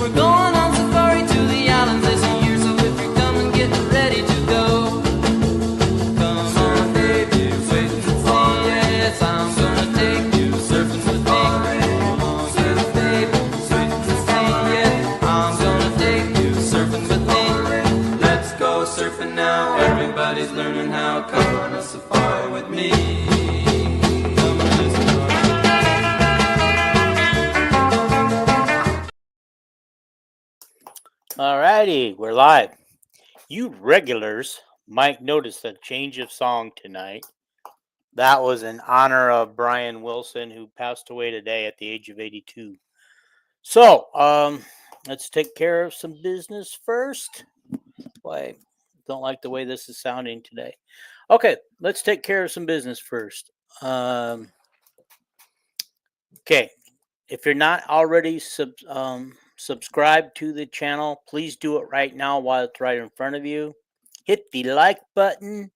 We're going on safari to the islands this year, so if you're coming, get ready to go. Come on, baby, wait and see. Yes, I'm gonna take you surfing with me. Come on, baby, wait and see. Yeah, I'm gonna take you surfing with me. Let's go surfing now. Everybody's learning how. Come on a safari with me. Come on a safari. Alrighty, we're live. You regulars might notice a change of song tonight. That was in honor of Brian Wilson, who passed away today at the age of 82. So, let's take care of some business first. Boy, don't like the way this is sounding today. Okay, let's take care of some business first. Okay, if you're not already subscribed to the channel, please do it right now while it's right in front of you. Hit the like button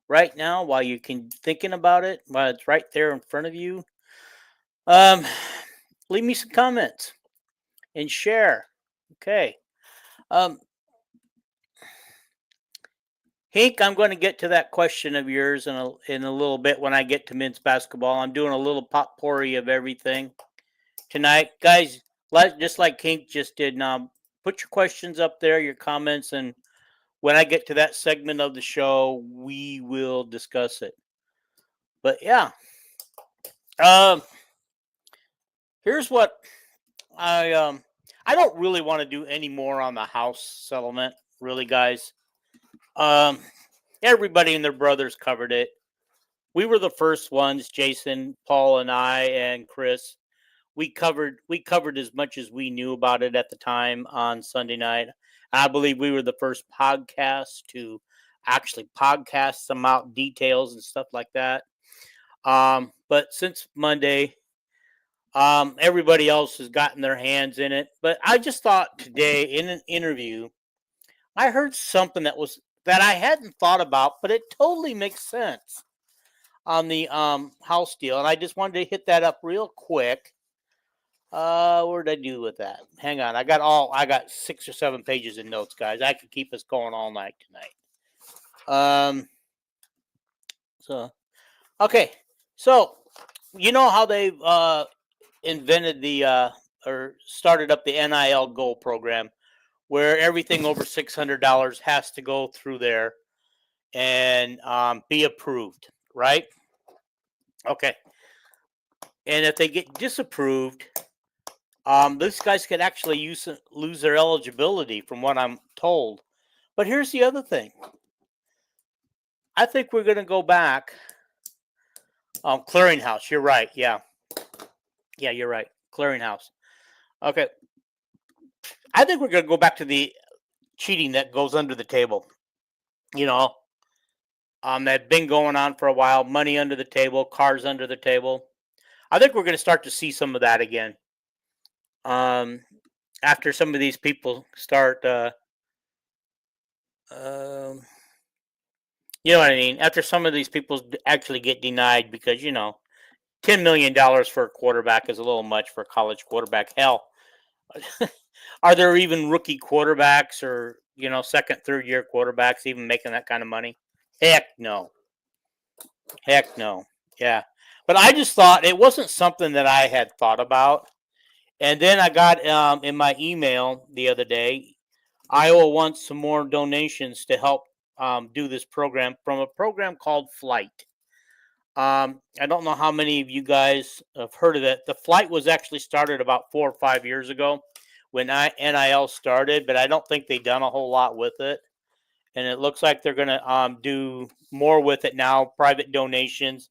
right now while you can thinking about it, while it's right there in front of you. Leave me some comments and share. Okay. Hank, I'm going to get to that question of yours in a little bit when I get to men's basketball. I'm doing a little potpourri of everything tonight, guys. Just like Hank just did. Now, put your questions up there, your comments, and when I get to that segment of the show, we will discuss it. But yeah, here's what I don't really want to do any more on the house settlement, really, guys. Everybody and their brothers covered it. We were the first ones, Jason, Paul, and I, and Chris. We covered as much as we knew about it at the time on Sunday night. I believe we were the first podcast to actually podcast some out details and stuff like that. But since Monday, everybody else has gotten their hands in it. But I just thought today in an interview, I heard something that I hadn't thought about, but it totally makes sense on the house deal. And I just wanted to hit that up real quick. What did I do with that? Hang on. I got 6 or 7 pages of notes, guys. I could keep us going all night tonight. So you know how they've invented or started up the NIL Gold program, where everything over $600 has to go through there and be approved, right? Okay. And if they get disapproved, these guys could actually lose their eligibility, from what I'm told. But here's the other thing. I think we're going to go back. Clearinghouse. You're right. Yeah. Yeah, you're right. Clearinghouse. Okay. I think we're going to go back to the cheating that goes under the table. You know, that's been going on for a while. Money under the table, cars under the table. I think we're going to start to see some of that again. After some of these people start, you know what I mean? After some of these people actually get denied because, $10 million for a quarterback is a little much for a college quarterback. Hell, are there even rookie quarterbacks or, second, third year quarterbacks even making that kind of money? Heck no. Heck no. Yeah. But I just thought it wasn't something that I had thought about. And then I got in my email the other day, Iowa wants some more donations to help do this program from a program called Flight. I don't know how many of you guys have heard of it. The Flight was actually started about 4 or 5 years ago when NIL started, but I don't think they've done a whole lot with it. And it looks like they're going to do more with it now, private donations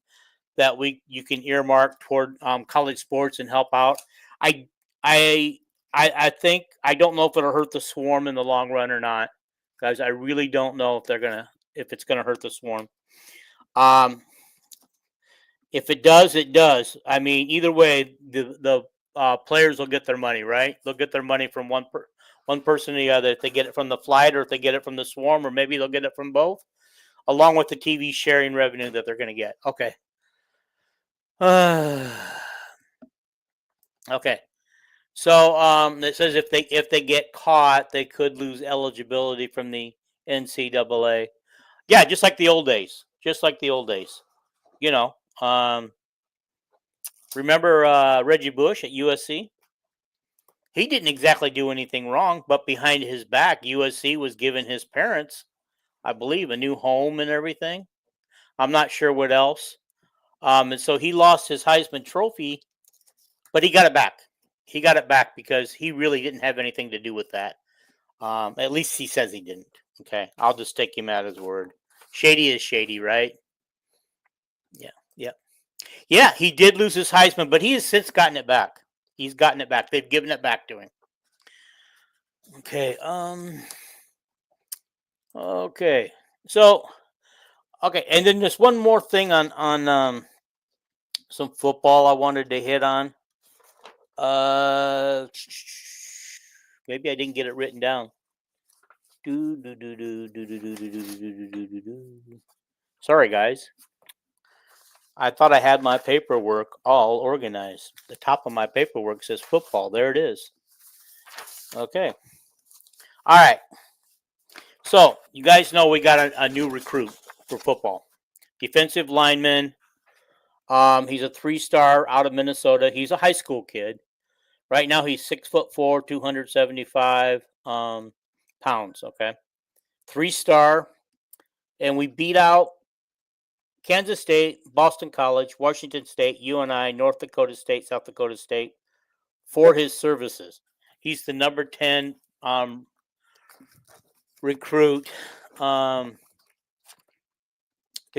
that you can earmark toward college sports and help out. I think, I don't know if it'll hurt the Swarm in the long run or not, guys. I really don't know if it's gonna hurt the Swarm. If it does, it does. I mean, either way, the players will get their money, right? They'll get their money from one person or the other. If they get it from the Flight, or if they get it from the Swarm, or maybe they'll get it from both, along with the TV sharing revenue that they're going to get. Okay. Okay. So it says if they get caught, they could lose eligibility from the NCAA. Yeah, just like the old days. Just like the old days. You know, remember Reggie Bush at USC? He didn't exactly do anything wrong, but behind his back, USC was giving his parents, I believe, a new home and everything. I'm not sure what else. And so he lost his Heisman Trophy, but he got it back. He got it back because he really didn't have anything to do with that. At least he says he didn't. Okay, I'll just take him at his word. Shady is shady, right? Yeah, yeah, yeah. He did lose his Heisman, but he has since gotten it back. He's gotten it back. They've given it back to him. Okay. Okay. So. Okay, and then just one more thing on some football I wanted to hit on. Uh, maybe I didn't get it written down. Sorry, guys. I thought I had my paperwork all organized. The top of my paperwork says football. There it is. Okay. All right. So you guys know we got a new recruit for football. Defensive lineman. He's a 3-star out of Minnesota. He's a high school kid. Right now he's 6'4", 275 pounds. Okay, 3-star, and we beat out Kansas State, Boston College, Washington State, UNI, North Dakota State, South Dakota State for his services. He's the number 10 recruit to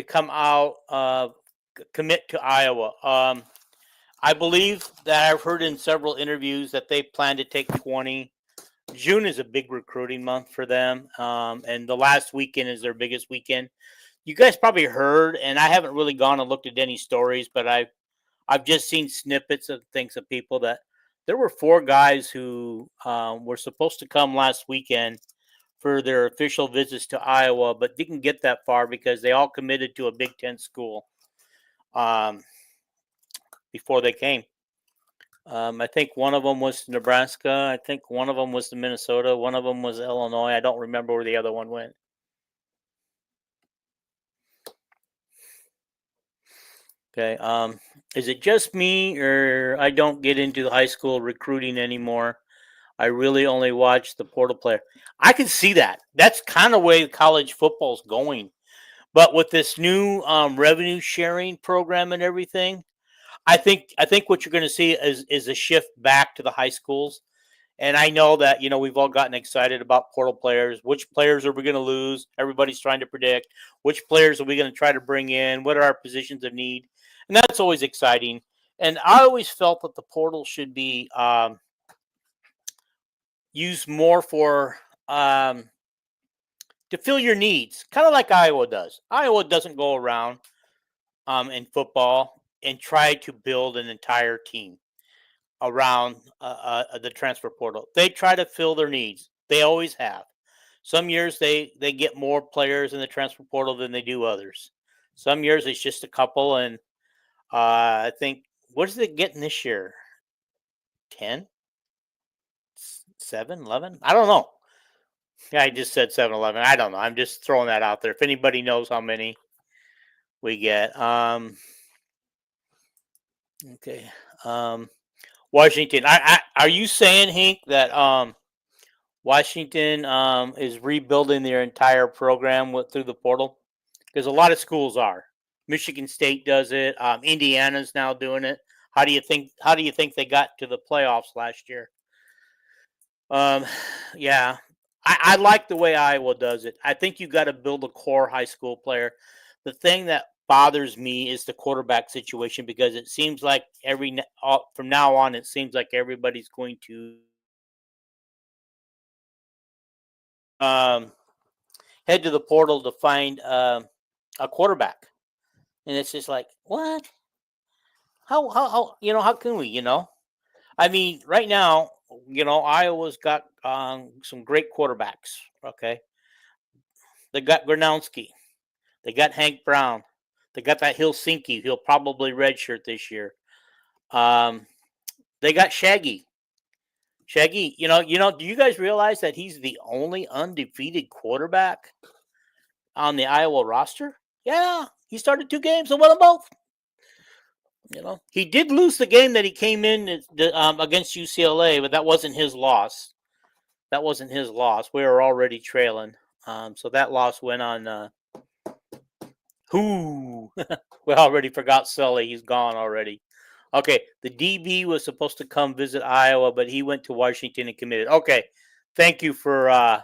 come out, commit to Iowa. I believe that I've heard in several interviews that they plan to take 20. June is a big recruiting month for them, and the last weekend is their biggest weekend. You guys probably heard, and I haven't really gone and looked at any stories, but I've just seen snippets of things of people that there were 4 guys who were supposed to come last weekend for their official visits to Iowa, but didn't get that far because they all committed to a Big Ten school before they came. I think one of them was Nebraska. I think one of them was the Minnesota. One of them was Illinois. I don't remember where the other one went. Okay. Is it just me, or I don't get into the high school recruiting anymore? I really only watch the portal player. I can see that. That's kind of way college football's going. But with this new revenue sharing program and everything, I think what you're going to see is a shift back to the high schools. And I know that we've all gotten excited about portal players. Which players are we going to lose? Everybody's trying to predict which players are we going to try to bring in. What are our positions of need? And that's always exciting. And I always felt that the portal should be used more for to fill your needs, kind of like Iowa does. Iowa doesn't go around in football and try to build an entire team around the transfer portal. They try to fill their needs. They always have. Some years they get more players in the transfer portal than they do others. Some years it's just a couple, and I think what is it getting this year? 10? 7, 11? I don't know. Yeah, I just said 7, 11. I don't know. I'm just throwing that out there. If anybody knows how many we get. Okay. Washington. Are you saying, Hank, that Washington is rebuilding their entire program through the portal? Because a lot of schools are. Michigan State does it. Indiana's now doing it. How do you think they got to the playoffs last year? Yeah, I like the way Iowa does it. I think you got to build a core high school player. The thing that bothers me is the quarterback situation because it seems like from now on, it seems like everybody's going to head to the portal to find a quarterback, and it's just like what? How can we? I mean, right now, Iowa's got some great quarterbacks. Okay, they got Gronowski, they got Hank Brown, they got that Helsinki. He'll probably redshirt this year. They got Shaggy. Shaggy, do you guys realize that he's the only undefeated quarterback on the Iowa roster? Yeah, he started 2 games and won them both. He did lose the game that he came in against UCLA, but that wasn't his loss. That wasn't his loss. We were already trailing, so that loss went on. Who? We already forgot Sully. He's gone already. Okay, the DB was supposed to come visit Iowa, but he went to Washington and committed. Okay, thank you for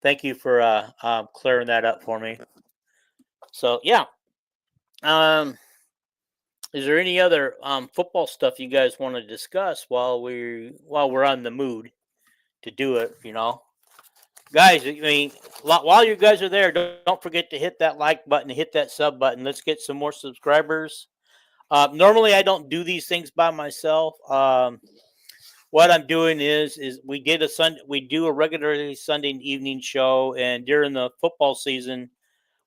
clearing that up for me. So yeah, is there any other football stuff you guys want to discuss while we're on the mood to do it? Guys. I mean, while you guys are there, don't forget to hit that like button, hit that sub button. Let's get some more subscribers. Normally, I don't do these things by myself. What I'm doing is we do a regularly Sunday evening show, and during the football season,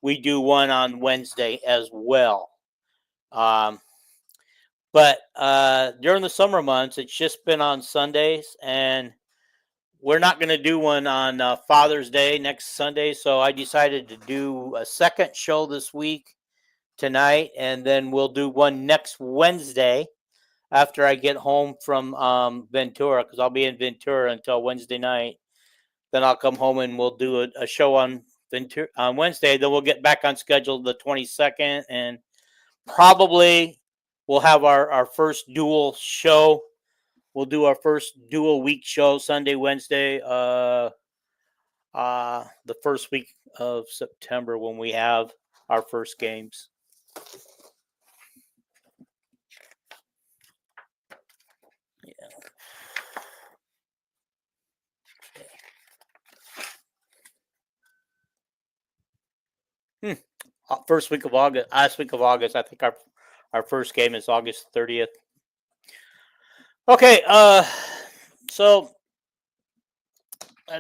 we do one on Wednesday as well. But during the summer months, it's just been on Sundays, and we're not going to do one on Father's Day next Sunday. So I decided to do a second show this week tonight, and then we'll do one next Wednesday after I get home from Ventura, because I'll be in Ventura until Wednesday night. Then I'll come home and we'll do a show on Ventura on Wednesday. Then we'll get back on schedule the 22nd, and probably we'll have our first dual show. We'll do our first dual week show Sunday, Wednesday, the first week of September when we have our first games. First week of August, last week of August. I think our first game is August 30th. Okay, so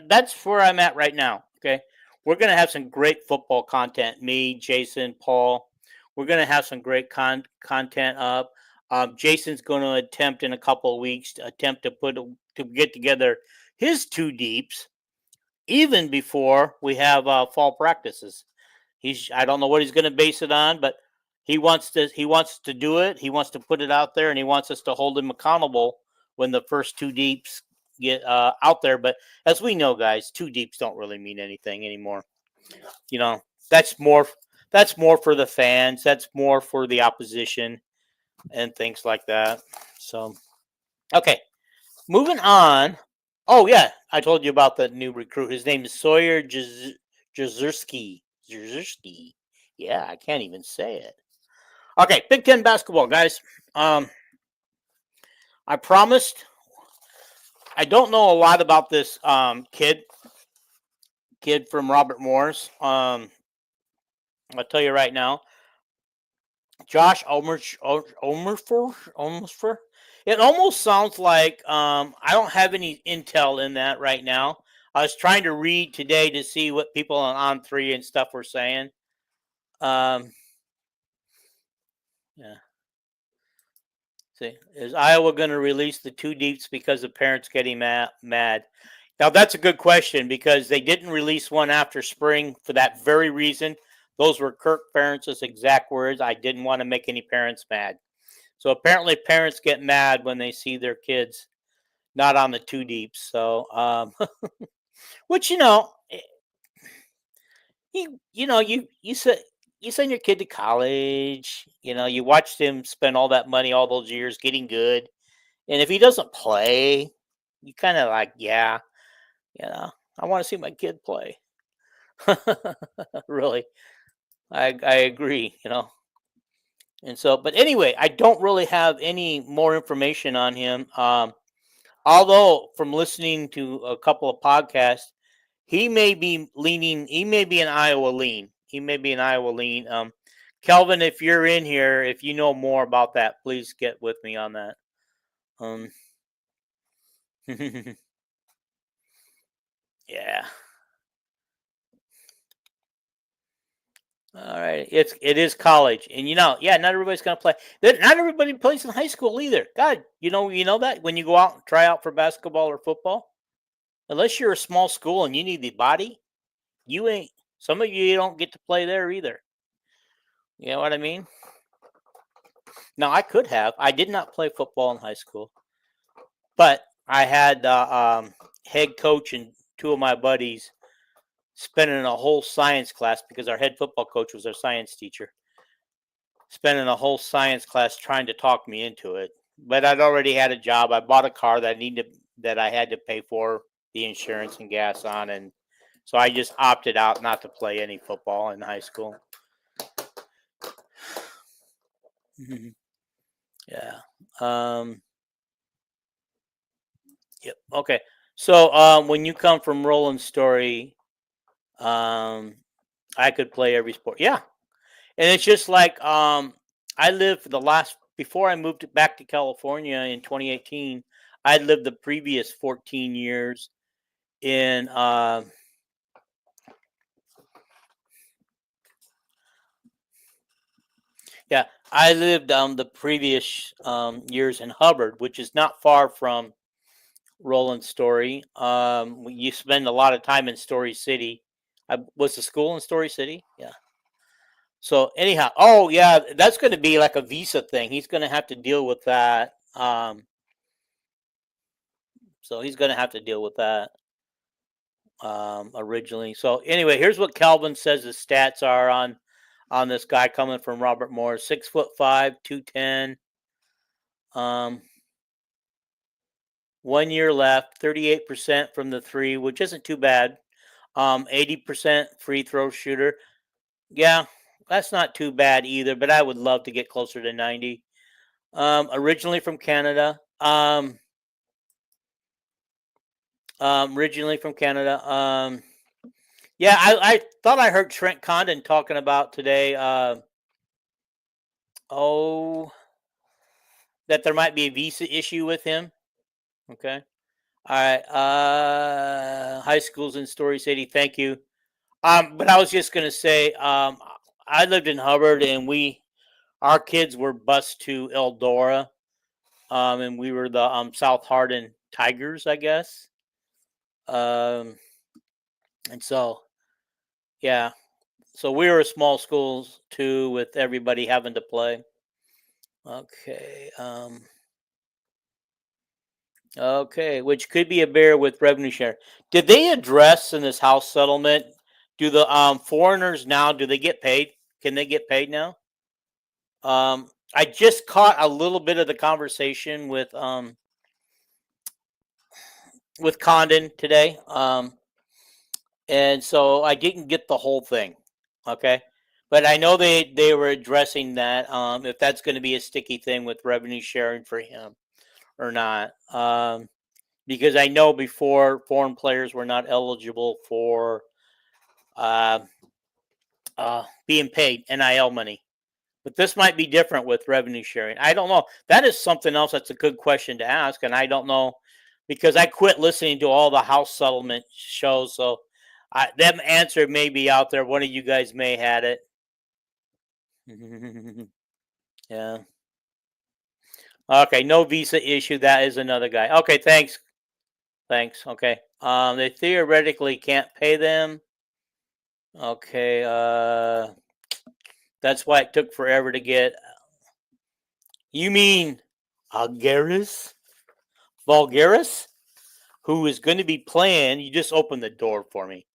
that's where I'm at right now. Okay, we're gonna have some great football content. Me, Jason, Paul. We're gonna have some great content up. Jason's going to attempt in a couple of weeks to get together his 2 deeps, even before we have fall practices. I don't know what he's going to base it on, but he wants to do it. He wants to put it out there, and he wants us to hold him accountable when the first 2 deeps get out there. But as we know, guys, 2 deeps don't really mean anything anymore. That's more for the fans. That's more for the opposition and things like that. So, okay, moving on. Oh yeah, I told you about the new recruit. His name is Sawyer Jezierski. Yeah, I can't even say it. Okay, Big Ten basketball, guys. I promised. I don't know a lot about this kid from Robert Morris. I'll tell you right now. Josh Omerfor. It almost sounds like I don't have any intel in that right now. I was trying to read today to see what people on 3 and stuff were saying. Yeah. See, is Iowa going to release the 2 deeps because the parents getting mad? Now that's a good question, because they didn't release one after spring for that very reason. Those were Kirk Ferentz's exact words. I didn't want to make any parents mad. So apparently parents get mad when they see their kids not on the 2 deeps. So, which, you send your kid to college, you watched him spend all that money all those years getting good. And if he doesn't play, you kind of like, yeah, I want to see my kid play. Really. I agree, And so, but anyway, I don't really have any more information on him. Although from listening to a couple of podcasts, he may be an Iowa lean. Kelvin, if you're in here, if you know more about that, please get with me on that. Yeah. All right, it is college, and not everybody's gonna play. Not everybody plays in high school either. God, you know that when you go out and try out for basketball or football, unless you're a small school and you need the body, you ain't. Some of you don't get to play there either. You know what I mean? Now I could have. I did not play football in high school, but I had head coach and two of my buddies spending a whole science class because our head football coach was our science teacher. Spending a whole science class trying to talk me into it, but I'd already had a job. I bought a car that I had to pay for the insurance and gas on, and so I just opted out not to play any football in high school. Yeah. Yep. Okay. So when you come from Roland's story, I could play every sport. Yeah. And it's just like I lived for the last before I moved back to California in 2018. I lived the previous 14 years in I lived the previous years in Hubbard, which is not far from Roland's story. You spend a lot of time in Story City. Was the school in Story City? Yeah. So anyhow, oh yeah, that's going to be like a visa thing. He's going to have to deal with that. So he's going to have to deal with that originally. So anyway, here's what Calvin says his stats are on this guy coming from Robert Moore: 6'5", 210. 1 year left, 38% from the three, which isn't too bad. 80% free throw shooter. Yeah, that's not too bad either, but I would love to get closer to 90. Originally from Canada. Originally from Canada. Yeah, I thought I heard Trent Condon talking about today. That there might be a visa issue with him. Okay. All right. High schools in Story City. Thank you. But I was just gonna say, I lived in Hubbard, and our kids were bused to Eldora, and we were the South Hardin Tigers, I guess. And so, yeah, so we were a small schools too, with everybody having to play. Okay. Okay, which could be a bear with revenue share. Did they address in this house settlement? Do the foreigners now? Do they get paid? Can they get paid now? I just caught a little bit of the conversation with Condon today, and so I didn't get the whole thing. Okay, but I know they were addressing that if that's going to be a sticky thing with revenue sharing for him or not. Because I know before foreign players were not eligible for being paid NIL money. But this might be different with revenue sharing. I don't know. That is something else that's a good question to ask. And I don't know because I quit listening to all the house settlement shows. So them answer may be out there. One of you guys may had it. Yeah. Okay. No visa issue. That is another guy. Okay. Thanks. Okay. They theoretically can't pay them. Okay. That's why it took forever to get. You mean Vulgaris, who is going to be playing? You just opened the door for me.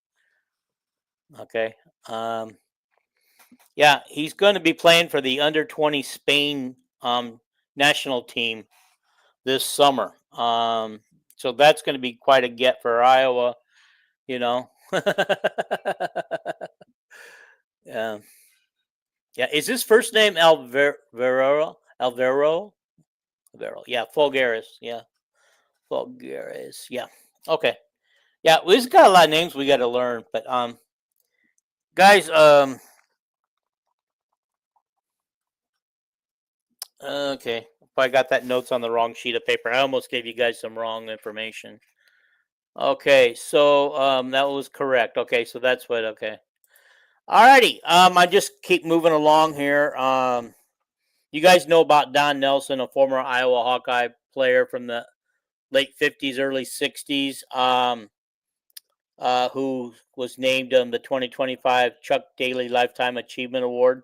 Okay. Yeah, he's going to be playing for the under-20 Spain national team this summer. So that's going to be quite a get for Iowa. You know. Yeah. Yeah, is his first name Alvaro? Alvaro? Yeah, Fulgaris. Yeah, Fulgaris. Yeah. Okay. Yeah, we've got a lot of names we got to learn, but guys, okay. If I got that notes on the wrong sheet of paper, I almost gave you guys some wrong information. Okay, so that was correct. Okay, so that's what. Okay. Alrighty. I just keep moving along here. You guys know about Don Nelson, a former Iowa Hawkeye player from the late 50s, early 60s, who was named the 2025 Chuck Daly Lifetime Achievement Award.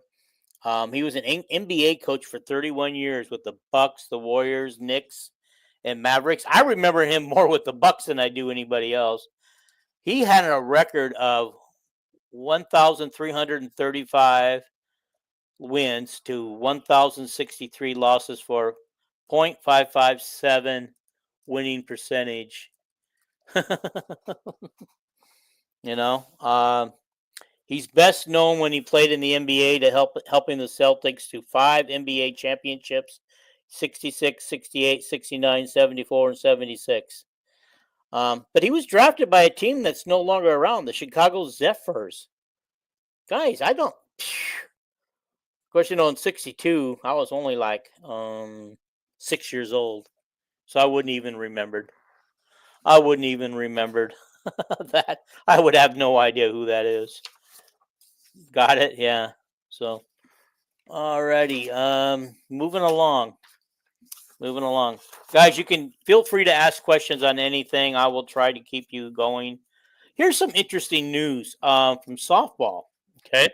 He was an NBA coach for 31 years with the Bucks, the Warriors, Knicks, and Mavericks. I remember him more with the Bucks than I do anybody else. He had a record of 1,335 wins to 1,063 losses for .557 winning percentage. you know, he's best known when he played in the NBA to helping the Celtics to 5 NBA championships, 66, 68, 69, 74, and 76. But he was drafted by a team that's no longer around, the Chicago Zephyrs. Guys, I don't. Of course, in '62, I was only like 6 years old, so I wouldn't even remembered. I wouldn't even remembered that. I would have no idea who that is. Got it? Yeah. So, alrighty. Moving along. Moving along, guys. You can feel free to ask questions on anything. I will try to keep you going. Here's some interesting news from softball. Okay.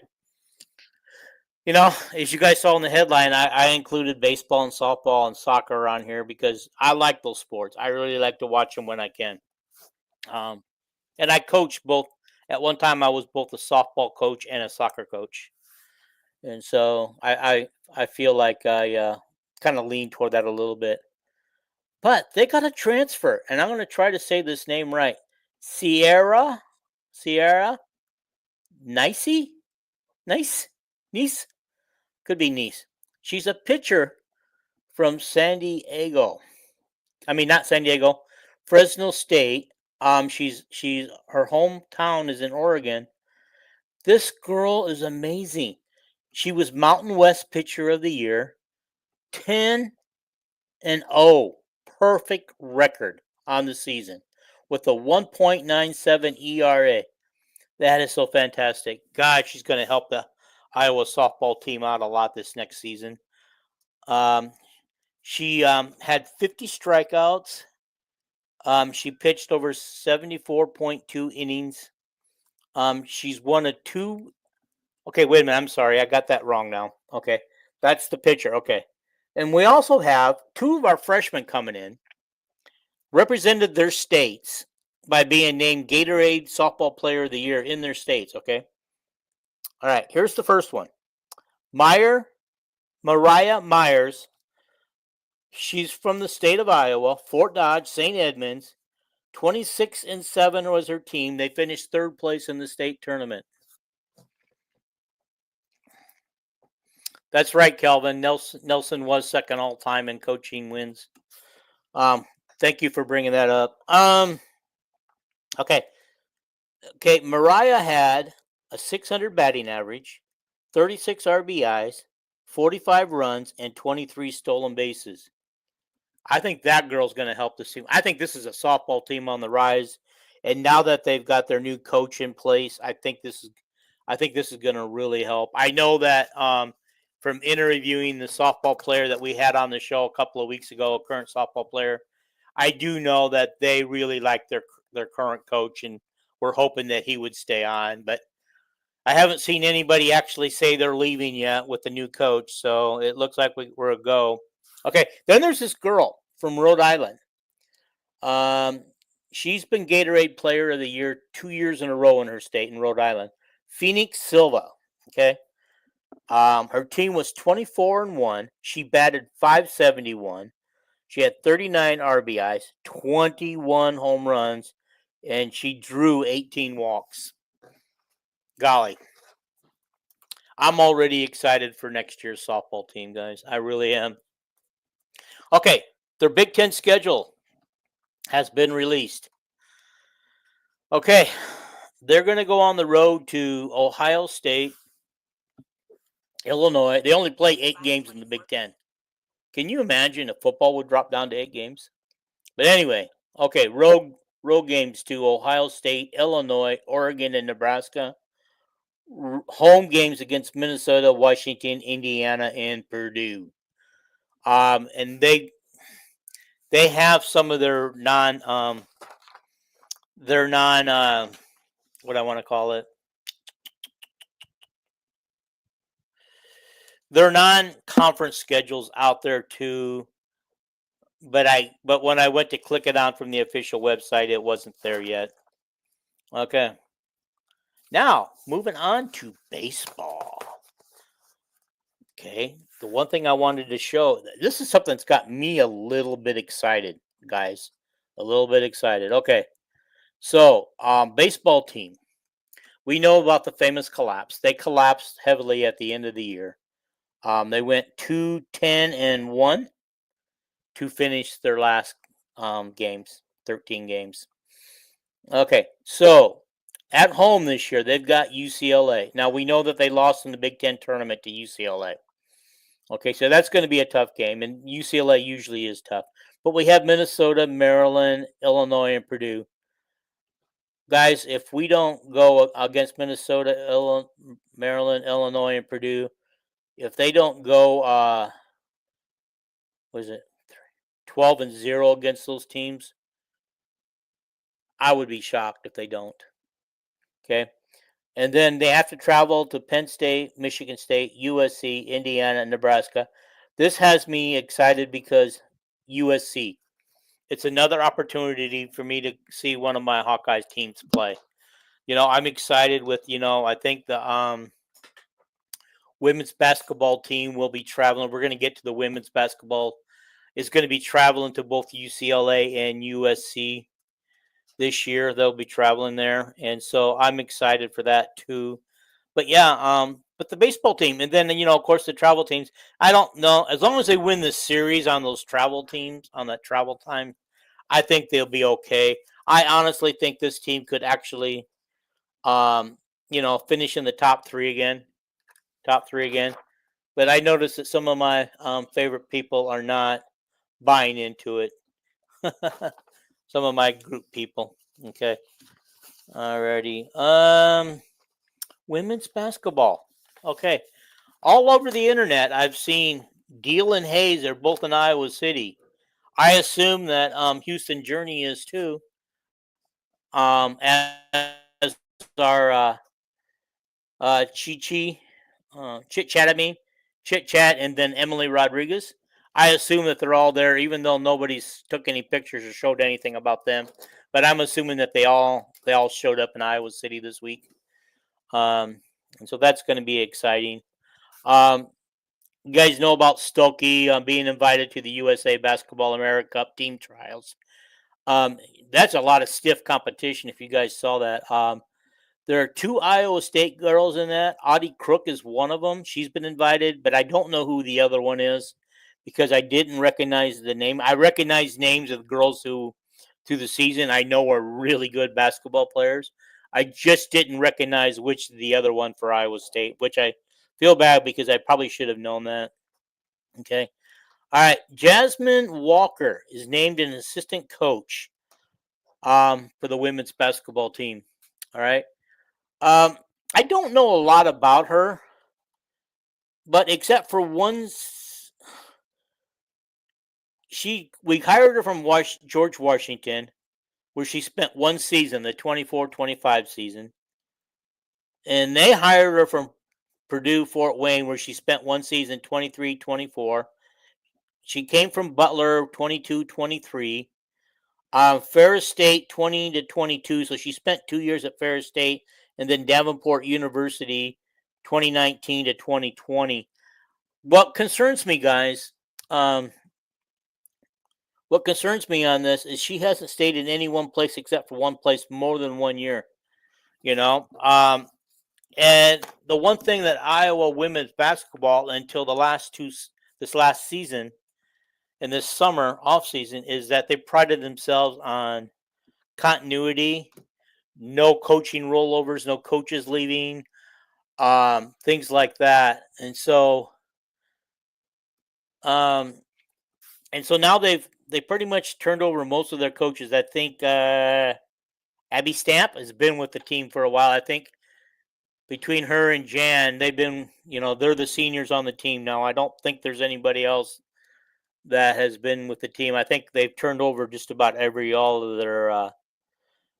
As you guys saw in the headline, I included baseball and softball and soccer on here because I like those sports. I really like to watch them when I can. And I coach both. At one time, I was both a softball coach and a soccer coach, and so I feel like I kind of lean toward that a little bit. But they got a transfer, and I'm going to try to say this name right. Sierra Nicey, Nice. Could be Nice. She's a pitcher from San Diego. I mean, not San Diego, Fresno State. She's her hometown is in Oregon. This girl is amazing. She was Mountain West Pitcher of the Year, 10-0, perfect record on the season with a 1.97 ERA. That is so fantastic. God, she's going to help the Iowa softball team out a lot this next season. She had 50 strikeouts. She pitched over 74.2 innings. She's one of two. Okay, wait a minute. I'm sorry. I got that wrong now. Okay. That's the pitcher. Okay. And we also have 2 of our freshmen coming in, represented their states by being named Gatorade Softball Player of the Year in their states. Okay. All right. Here's the first one. Mariah Myers. She's from the state of Iowa, Fort Dodge, St. Edmunds. 26-7 was her team. They finished 3rd place in the state tournament. That's right, Kelvin. Nelson was second all time in coaching wins. Thank you for bringing that up. Okay. Mariah had a 600 batting average, 36 RBIs, 45 runs, and 23 stolen bases. I think that girl's going to help the team. I think this is a softball team on the rise, and now that they've got their new coach in place, I think this is going to really help. I know that from interviewing the softball player that we had on the show a couple of weeks ago, a current softball player, I do know that they really like their current coach, and we're hoping that he would stay on. But I haven't seen anybody actually say they're leaving yet with the new coach, so it looks like we're a go. Okay, then there's this girl from Rhode Island. She's been Gatorade Player of the Year 2 years in a row in her state in Rhode Island. Phoenix Silva. Okay. Her team was 24-1. She batted .571. She had 39 RBIs, 21 home runs, and she drew 18 walks. Golly. I'm already excited for next year's softball team, guys. I really am. Okay, their Big Ten schedule has been released. Okay, they're going to go on the road to Ohio State, Illinois. They only play 8 games in the Big Ten. Can you imagine if football would drop down to 8 games? But anyway, okay, road games to Ohio State, Illinois, Oregon, and Nebraska. home games against Minnesota, Washington, Indiana, and Purdue. And they have some of their non what I want to call it, their non-conference schedules out there too. But when I went to click it on from the official website, it wasn't there yet. Okay. Now, moving on to baseball. Okay. The one thing I wanted to show, this is something that's got me a little bit excited, guys. A little bit excited. Okay. So, baseball team. We know about the famous collapse. They collapsed heavily at the end of the year. They went 2-10-1 to finish their last games, 13 games. Okay, so at home this year, they've got UCLA. Now, we know that they lost in the Big Ten tournament to UCLA. Okay, so that's going to be a tough game, and UCLA usually is tough. But we have Minnesota, Maryland, Illinois, and Purdue. Guys, if we don't go against Minnesota, Maryland, Illinois, and Purdue, if they don't go, what is it, 12-0 against those teams, I would be shocked if they don't. Okay. And then they have to travel to Penn State, Michigan State, USC, Indiana, and Nebraska. This has me excited because USC. It's another opportunity for me to see one of my Hawkeyes teams play. I'm excited with, I think the women's basketball team will be traveling. We're going to get to the women's basketball. It's going to be traveling to both UCLA and USC this year. They'll be traveling there, and so I'm excited for that too. But yeah, but the baseball team, and then of course the travel teams. I don't know, as long as they win the series on those travel teams on that travel time, I think they'll be okay. I honestly think this team could actually, finish in the top three again. But I noticed that some of my favorite people are not buying into it. Some of my group people. Okay. Alrighty. Women's basketball. Okay. All over the internet, I've seen Deal and Hayes. They're both in Iowa City. I assume that Houston Journey is too. As our Chit Chat, and then Emily Rodriguez. I assume that they're all there, even though nobody's took any pictures or showed anything about them. But I'm assuming that they all showed up in Iowa City this week, and so that's going to be exciting. You guys know about Stokey being invited to the USA Basketball America Cup team trials. That's a lot of stiff competition. If you guys saw that, there are two Iowa State girls in that. Audie Crook is one of them. She's been invited, but I don't know who the other one is because I didn't recognize the name. I recognize names of girls who, through the season, I know are really good basketball players. I just didn't recognize which the other one for Iowa State, which I feel bad because I probably should have known that. Okay. All right. Jasmine Walker is named an assistant coach for the women's basketball team. All right. I don't know a lot about her, but except for we hired her from George Washington, where she spent one season, the 24-25 season, and they hired her from Purdue Fort Wayne, where she spent one season, 23-24. She came from Butler, 22-23. Ferris State, 20-22. So she spent 2 years at Ferris State, and then Davenport University, 2019-2020. What concerns me, guys, what concerns me on this is she hasn't stayed in any one place except for one place more than 1 year. And the one thing that Iowa women's basketball until this last season and this summer off season is that they prided themselves on continuity, no coaching rollovers, no coaches leaving, things like that. And so now they pretty much turned over most of their coaches. I think Abby Stamp has been with the team for a while. I think between her and Jan, they've been, they're the seniors on the team now. I don't think there's anybody else that has been with the team. I think they've turned over just about all of their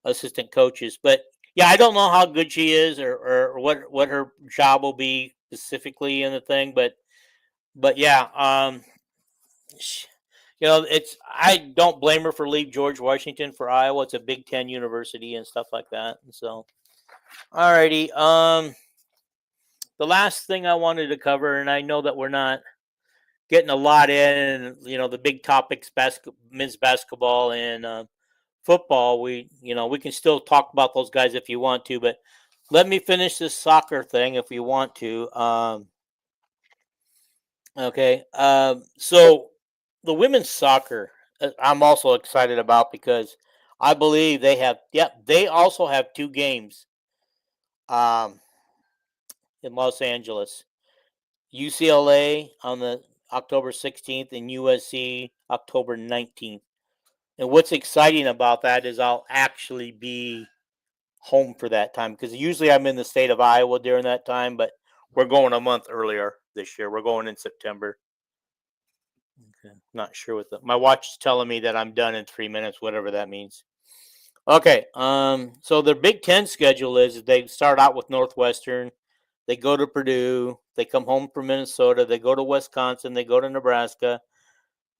assistant coaches. But yeah, I don't know how good she is or what her job will be specifically in the thing. But yeah, it's I don't blame her for leave George Washington for Iowa. It's a Big Ten university and stuff like that. And so, alrighty. The last thing I wanted to cover, and I know that we're not getting a lot in, the big topics, men's basketball and football. We can still talk about those guys if you want to, but let me finish this soccer thing if you want to. Okay. So the women's soccer, I'm also excited about because I believe they also have 2 games in Los Angeles. UCLA on the October 16th and USC October 19th. And what's exciting about that is I'll actually be home for that time because usually I'm in the state of Iowa during that time, but we're going a month earlier this year. We're going in September. Okay. Not sure what my watch is telling me that I'm done in 3 minutes, whatever that means. Okay. So their Big Ten schedule is they start out with Northwestern. They go to Purdue. They come home from Minnesota. They go to Wisconsin. They go to Nebraska.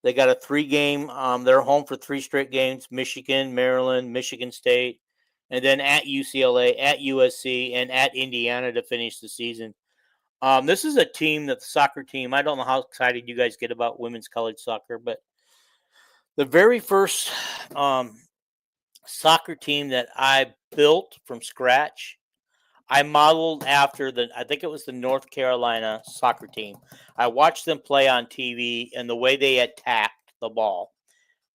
They got a 3-game. They're home for 3 straight games: Michigan, Maryland, Michigan State, and then at UCLA, at USC, and at Indiana to finish the season. This is a team the soccer team. I don't know how excited you guys get about women's college soccer, but the very first soccer team that I built from scratch, I modeled after I think it was the North Carolina soccer team. I watched them play on TV and the way they attacked the ball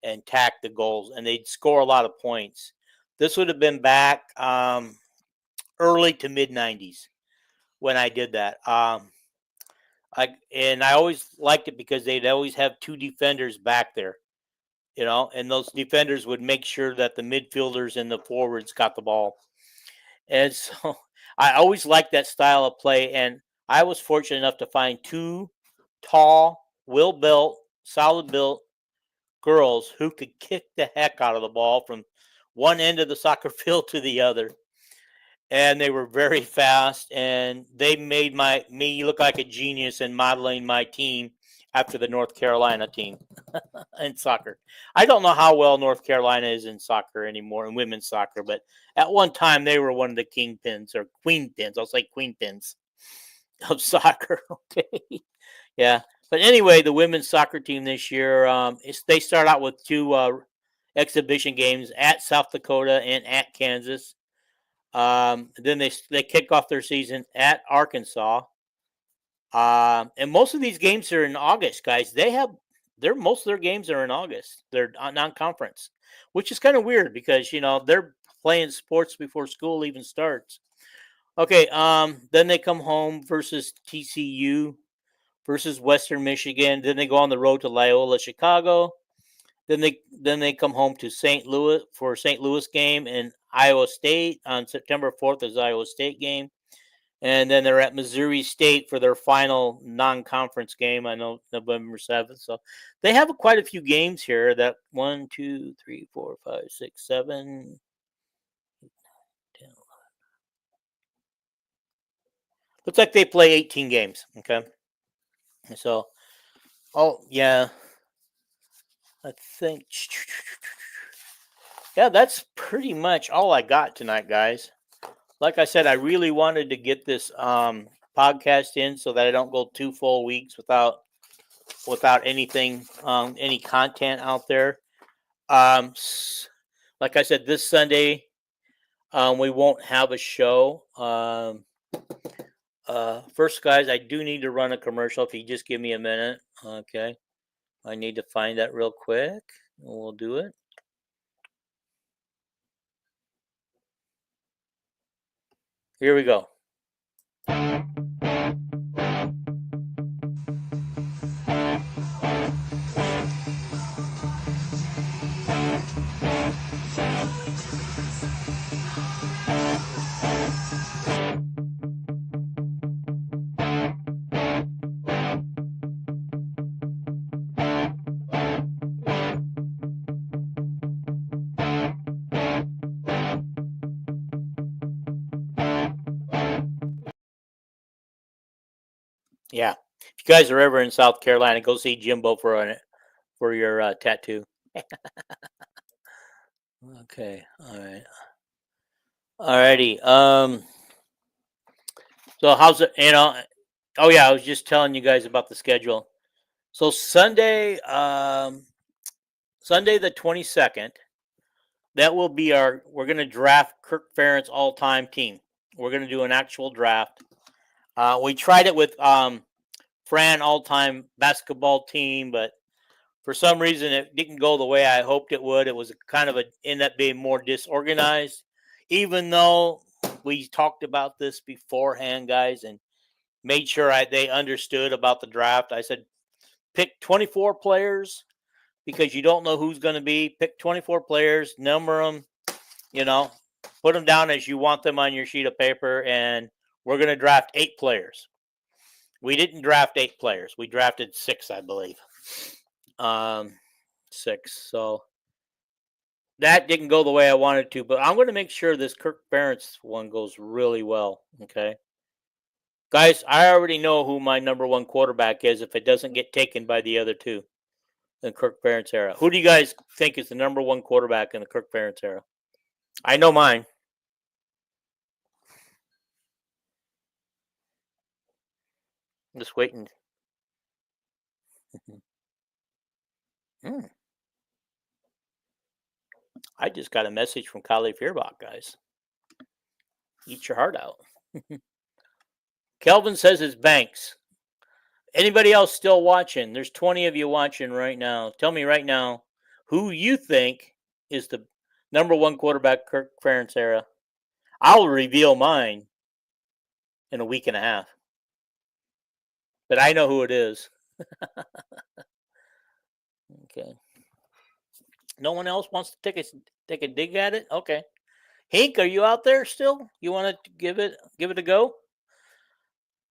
and attacked the goals, and they'd score a lot of points. This would have been back early to mid 90s when I did that. I always liked it because they'd always have 2 defenders back there, and those defenders would make sure that the midfielders and the forwards got the ball. And so I always liked that style of play, and I was fortunate enough to find 2 tall, well-built, solid-built girls who could kick the heck out of the ball from one end of the soccer field to the other. And they were very fast, and they made me look like a genius in modeling my team after the North Carolina team in soccer. I don't know how well North Carolina is in soccer anymore, in women's soccer, but at one time they were one of the kingpins or queenpins. I'll say queenpins of soccer. Okay. Yeah. But anyway, the women's soccer team this year, they start out with 2 exhibition games at South Dakota and at Kansas. Then they kick off their season at Arkansas. And most of these games are in August, guys. Most of their games are in August. They're non-conference, which is kind of weird because, they're playing sports before school even starts. Okay. Then they come home versus TCU versus Western Michigan. Then they go on the road to Loyola Chicago. Then they come home to St. Louis for a St. Louis game, and Iowa State on September 4th is Iowa State game. And then they're at Missouri State for their final non-conference game. I know November 7th. So they have quite a few games here. That 1, 2, 3, 4, 5, 6, 7, 8, 9, 10, 11. Looks like they play 18 games. Okay. So, yeah. I think. Yeah, that's pretty much all I got tonight, guys. Like I said, I really wanted to get this podcast in so that I don't go 2 full weeks without anything, any content out there. Like I said, this Sunday we won't have a show. First, guys, I do need to run a commercial. If you just give me a minute, okay. I need to find that real quick. We'll do it. Here we go. Yeah. If you guys are ever in South Carolina, go see Jimbo for your tattoo. Okay. All right. Alrighty. So how's it? Oh yeah, I was just telling you guys about the schedule. So Sunday the 22nd, that will be we're going to draft Kirk Ferentz all-time team. We're going to do an actual draft. We tried it with Fran all-time basketball team, but for some reason it didn't go the way I hoped it would. It was ended up being more disorganized, even though we talked about this beforehand, guys, and made sure they understood about the draft. I said, pick 24 players because you don't know who's going to be. Pick 24 players, number them, put them down as you want them on your sheet of paper, and we're going to draft 8 players. We didn't draft 8 players. We drafted 6, I believe. 6. So that didn't go the way I wanted to, but I'm going to make sure this Kirk Ferentz one goes really well. Okay. Guys, I already know who my number 1 quarterback is if it doesn't get taken by the other 2 in Kirk Ferentz era. Who do you guys think is the number 1 quarterback in the Kirk Ferentz era? I know mine. I'm just waiting. I just got a message from Kali Fierbach, guys. Eat your heart out. Kelvin says it's Banks. Anybody else still watching? There's 20 of you watching right now. Tell me right now who you think is the number 1 quarterback Kirk Ferentz era. I'll reveal mine in a week and a half. But I know who it is. Okay. No one else wants to take a dig at it? Okay. Hank, are you out there still? You want to give it a go?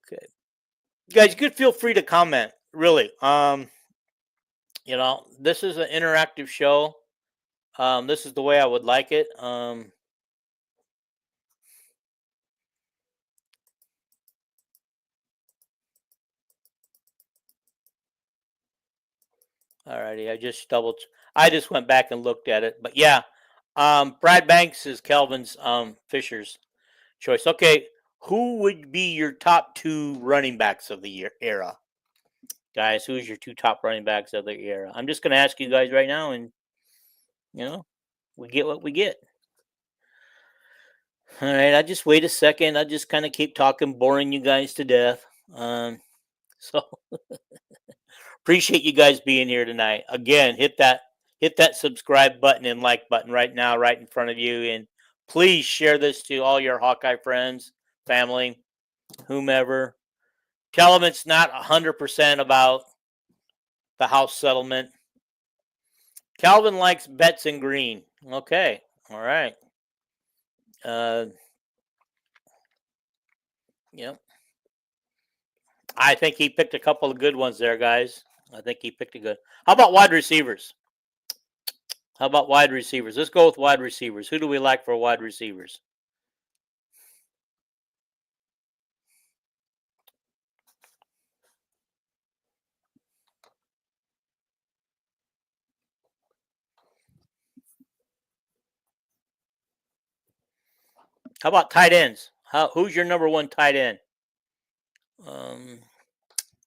Okay. You guys, you could feel free to comment. Really. This is an interactive show. This is the way I would like it. Alrighty, I just went back and looked at it, but yeah, Brad Banks is Kelvin's Fisher's choice. Okay, who would be your top 2 running backs of the year era, guys? Who's your 2 top running backs of the era? I'm just going to ask you guys right now, and we get what we get. All right, I just wait a second. I just kind of keep talking, boring you guys to death. So appreciate you guys being here tonight. Again, hit that subscribe button and like button right now, right in front of you, and please share this to all your Hawkeye friends, family, whomever. Tell them it's not 100% about the house settlement. Calvin likes Betts and Green. Okay, all right. Yep. I think he picked a couple of good ones there, guys. I think he picked a good. How about wide receivers? Let's go with wide receivers. Who do we like for wide receivers? How about tight ends? Who's your number 1 tight end?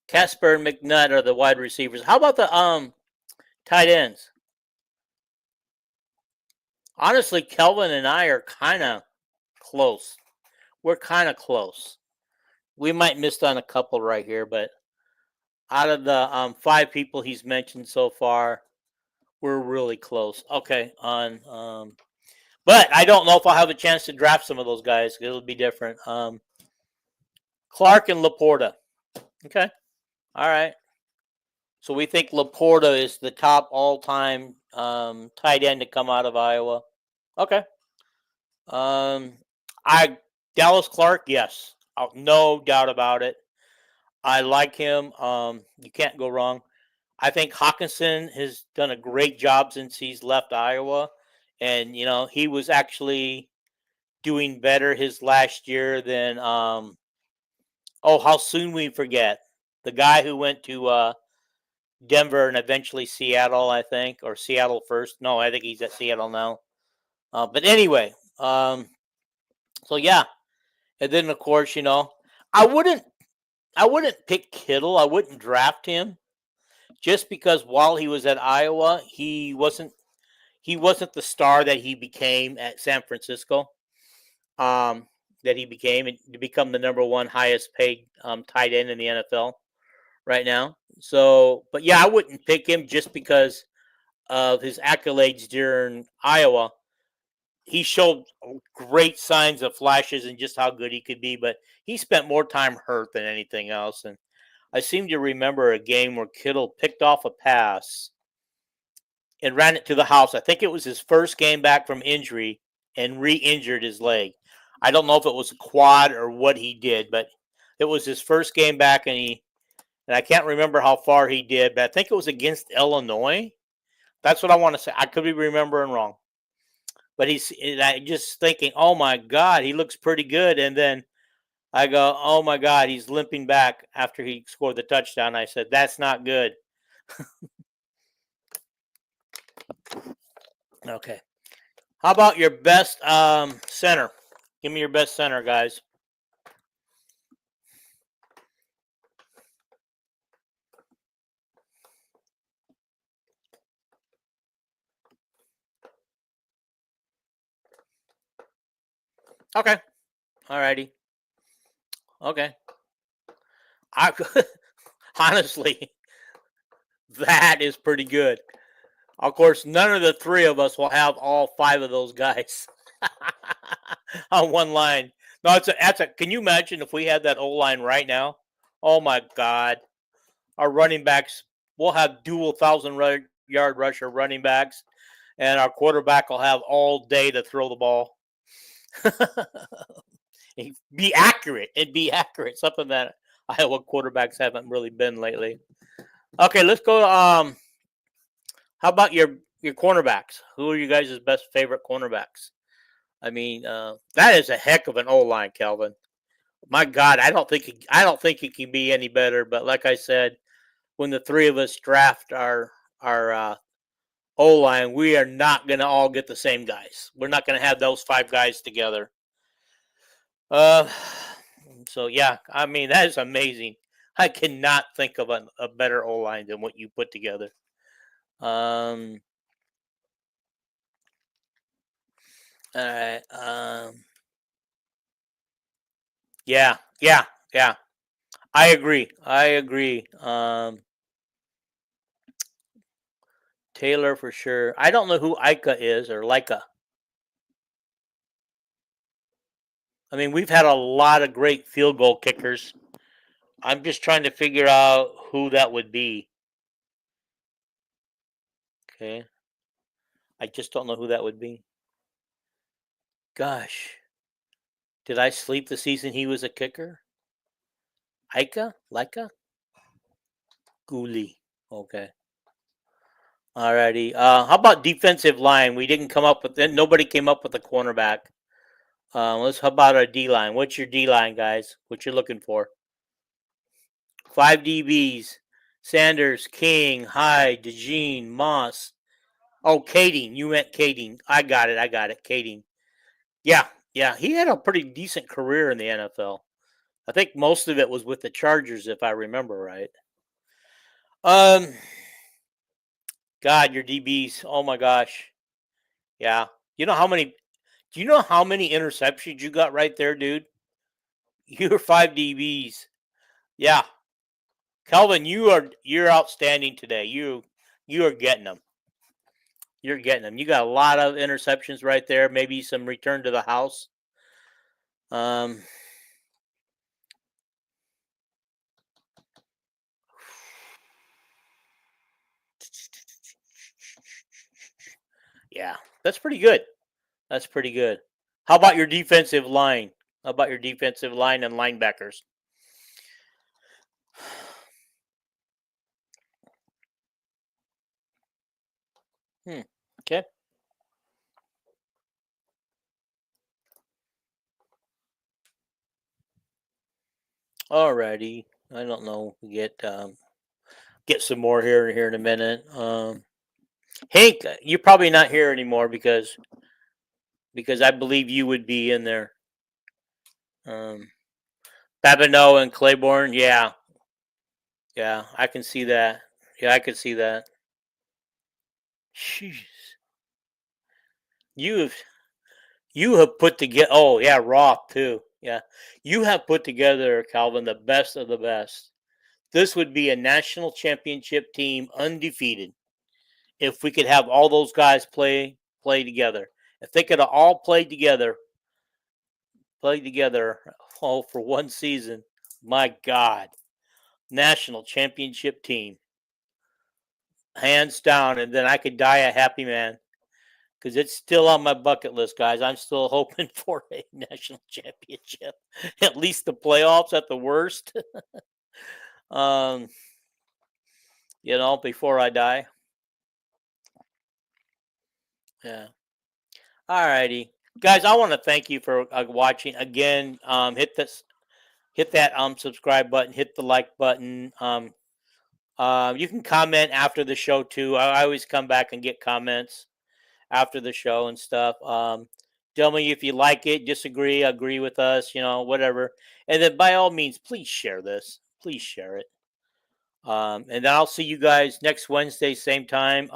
Casper and McNutt are the wide receivers. How about the tight ends? Honestly, Kelvin and I are kind of close. We're kind of close. We might miss on a couple right here, but out of the 5 people he's mentioned so far, we're really close. Okay, but I don't know if I'll have a chance to draft some of those guys. It'll be different. Clark and Laporta. Okay, all right. So we think Laporta is the top all-time tight end to come out of Iowa. Okay. Dallas Clark, yes, no doubt about it. I like him. You can't go wrong. I think Hawkinson has done a great job since he's left Iowa, and he was actually doing better his last year than. Oh, how soon we forget the guy who went to Denver and eventually Seattle, I think, or Seattle first. No, I think he's at Seattle now. But anyway, so yeah, and then of course, I wouldn't, I wouldn't pick Kittle. I wouldn't draft him just because while he was at Iowa, he wasn't the star that he became at San Francisco. Um, that he became and to become the number one highest paid tight end in the NFL right now. So, but yeah, I wouldn't pick him just because of his accolades during Iowa. He showed great signs of flashes and just how good he could be, but he spent more time hurt than anything else. And I seem to remember a game where Kittle picked off a pass and ran it to the house. I think it was his first game back from injury and re-injured his leg. I don't know if it was a quad or what he did, but it was his first game back, and I can't remember how far he did, but I think it was against Illinois. That's what I want to say. I could be remembering wrong, but I just thinking, oh my God, he looks pretty good, and then I go, oh my God, he's limping back after he scored the touchdown. I said, that's not good. Okay. How about your best center? Give me your best center, guys. Okay. Alrighty. Okay. I honestly, that is pretty good. Of course, none of the three of us will have all five of those guys on one line. No, that's a. Can you imagine if we had that O line right now? Oh my God, our running backs. We'll have dual 1,000-yard rusher running backs, and our quarterback will have all day to throw the ball. Be accurate and be accurate. Something that Iowa quarterbacks haven't really been lately. Okay, let's go. How about your cornerbacks? Who are you guys' best favorite cornerbacks? I mean, that is a heck of an O line, Kelvin. My God, I don't think it can be any better. But like I said, when the three of us draft our O line, we are not going to all get the same guys. We're not going to have those five guys together. Uh, so yeah, I mean that is amazing. I cannot think of a better O line than what you put together. All right. Yeah, yeah, yeah. I agree. I agree. Taylor for sure. I don't know who Ika is or Leica. I mean, we've had a lot of great field goal kickers. I'm just trying to figure out who that would be. Okay. I just don't know who that would be. Gosh. Did I sleep the season he was a kicker? Ika? Leica? Guli. Okay. Alrighty. How about defensive line? We didn't come up with it. Nobody came up with a cornerback. How about our D line? What's your D line, guys? What you're looking for? 5 DBs. Sanders, King, Hyde, DeJean, Moss. Oh, Kading. You meant Kading. I got it. Kading. Yeah, yeah. He had a pretty decent career in the NFL. I think most of it was with the Chargers, if I remember right. Um, God, your DBs. Oh my gosh. Yeah. You know how many? Do you know how many interceptions you got right there, dude? You're 5 DBs. Yeah, Calvin, you're outstanding today. You are getting them. You're getting them. You got a lot of interceptions right there. Maybe some return to the house. Um, yeah, that's pretty good. That's pretty good. How about your defensive line? How about your defensive line and linebackers? Okay. Alrighty. I don't know. Get some more here in a minute. Hank, you're probably not here anymore because I believe you would be in there. Babineau and Claiborne, yeah, I can see that. Yeah, I can see that. Jeez. You have put together. Oh yeah, Roth too. Yeah, you have put together, Calvin, the best of the best. This would be a national championship team, undefeated, if we could have all those guys play together. If they could have all played together, for one season, my God, national championship team, hands down, and then I could die a happy man because it's still on my bucket list, guys. I'm still hoping for a national championship, at least the playoffs at the worst. Before I die. Yeah. All righty, guys. I want to thank you for watching again. Hit that subscribe button, hit the like button. You can comment after the show too. I always come back and get comments after the show and stuff. Tell me if you like it, disagree, agree with us, whatever. And then by all means, please share this. Please share it. And then I'll see you guys next Wednesday, same time.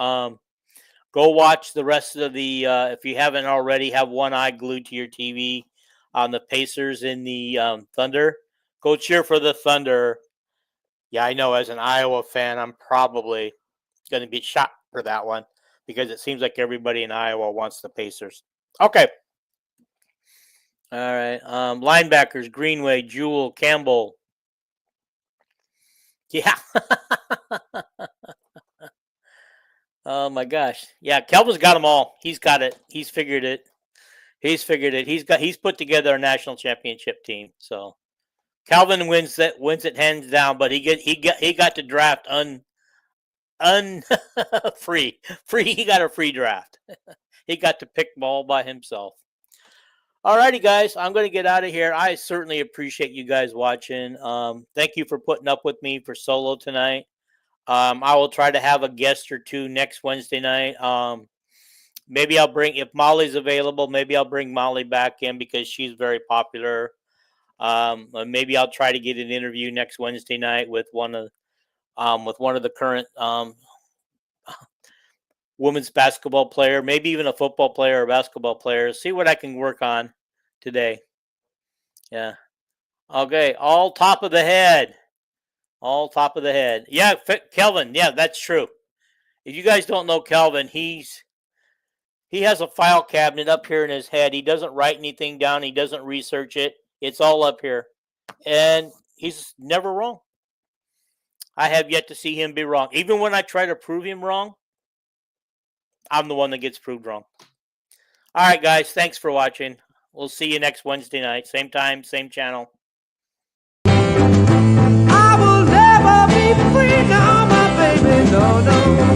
Go watch the rest of the, if you haven't already, have one eye glued to your TV on the Pacers and the Thunder. Go cheer for the Thunder. Yeah, I know as an Iowa fan, I'm probably going to be shocked for that one because it seems like everybody in Iowa wants the Pacers. Okay. All right. Linebackers, Greenway, Jewell, Campbell. Yeah. Oh my gosh. Yeah, Kelvin's got them all. He's got it. He's figured it. He's put together a national championship team. So Calvin wins it hands down, but he got to draft free. He got a free draft. He got to pick ball by himself. Alrighty, guys, I'm going to get out of here. I certainly appreciate you guys watching. Thank you for putting up with me for solo tonight. I will try to have a guest or two next Wednesday night. Maybe I'll bring, if Molly's available, maybe I'll bring Molly back in because she's very popular. Maybe I'll try to get an interview next Wednesday night with one of the current women's basketball player, maybe even a football player or basketball player. See what I can work on today. Yeah. Okay. All top of the head. Yeah, Kelvin. Yeah, that's true. If you guys don't know Kelvin, he has a file cabinet up here in his head. He doesn't write anything down. He doesn't research it. It's all up here. And he's never wrong. I have yet to see him be wrong. Even when I try to prove him wrong, I'm the one that gets proved wrong. All right, guys. Thanks for watching. We'll see you next Wednesday night. Same time, same channel. I will never be free now, my baby. No, no.